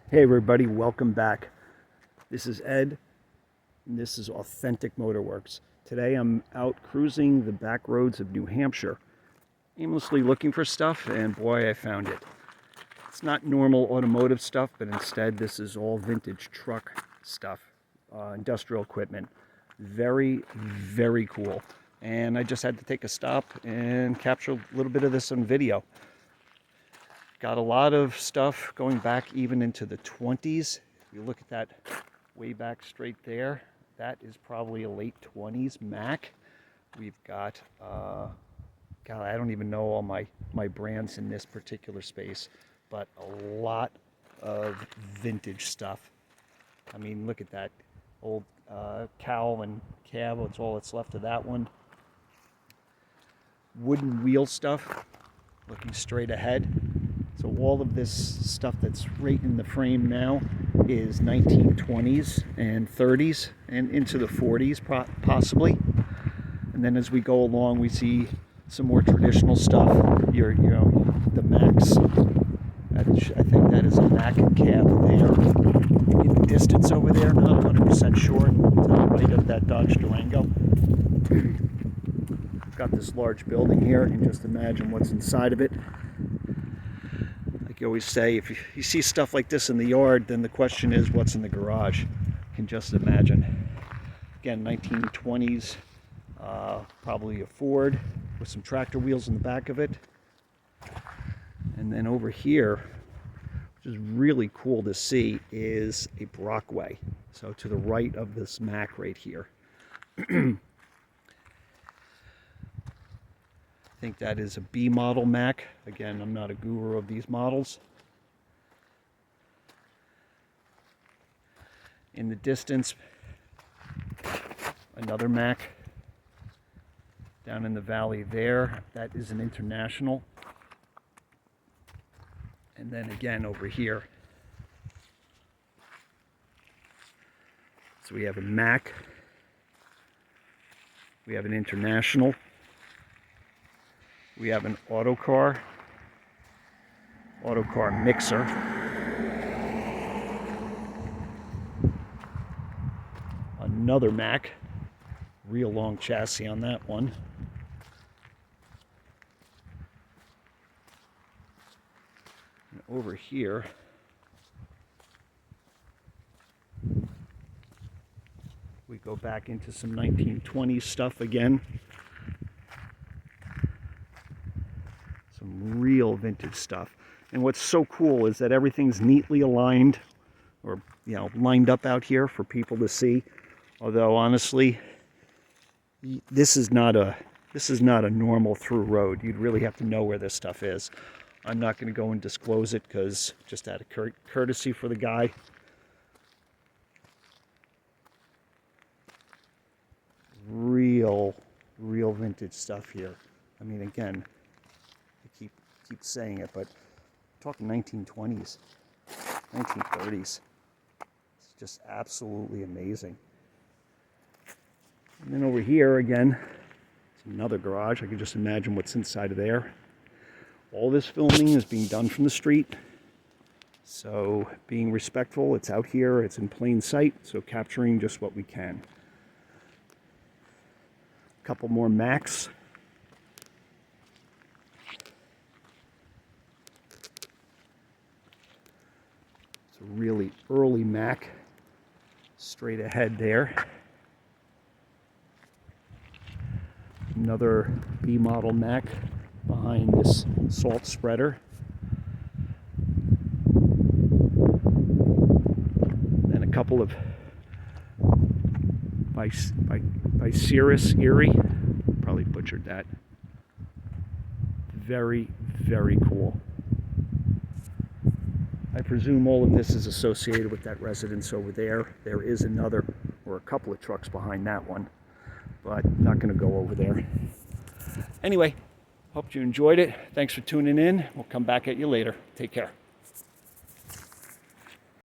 Hey everybody, welcome back. This is Ed, and this is Authentic Motorworks. Today I'm out cruising the back roads of New Hampshire, aimlessly looking for stuff, and boy, I found it. It's not normal automotive stuff, but instead this is all vintage truck stuff, industrial equipment. Very, very cool. And I just had to take a stop and capture a little bit of this on video. Got a lot of stuff going back even into the 20s. If you look at that way back straight there, that is probably a late 20s Mac. We've got, God, I don't even know all my brands in this particular space, but a lot of vintage stuff. I mean, look at that old cowl and cab. It's all that's left of that one. Wooden wheel stuff, looking straight ahead. So all of this stuff that's right in the frame now is 1920s and 30s and into the 40s possibly. And then as we go along, we see some more traditional stuff. You know, the Macs. I think that is a Mac cab there. In the distance over there, not 100% sure, to the right of that Dodge Durango. Got this large building here. You can just imagine what's inside of it. Like you always say, if you see stuff like this in the yard, then the question is, what's in the garage? You can just imagine. Again, 1920s, probably a Ford with some tractor wheels in the back of it. And then over here, which is really cool to see, is a Brockway. So to the right of this Mac right here. I think that is a B model Mac. Again, I'm not a guru of these models. In the distance, another Mac down in the valley there. That is an International. And then again over here. So we have a Mac. We have an International. We have an autocar mixer. Another Mac, real long chassis on that one. And over here, we go back into some 1920s stuff again. Some real vintage stuff. And what's so cool is that everything's neatly aligned, or lined up out here for people to see. Although honestly, this is not a normal through road. You'd really have to know where this stuff is. I'm not going to go and disclose it because just out of courtesy for the guy. Real vintage stuff here. I mean, again, keep saying it, but I'm talking 1920s, 1930s. It's just absolutely amazing. And then over here again, it's another garage. I can just imagine what's inside of there. All this filming is being done from the street, so being respectful. It's out here, it's in plain sight, so capturing just what we can. A couple more Macs. It's a really early Mac, straight ahead there. Another B model Mac behind this salt spreader. And a couple of by Cirrus Erie. Probably butchered that. Very, very cool. I presume all of this is associated with that residence over there. There is another, or a couple of trucks behind that one, but not going to go over there. Anyway, hope you enjoyed it. Thanks for tuning in. We'll come back at you later. Take care.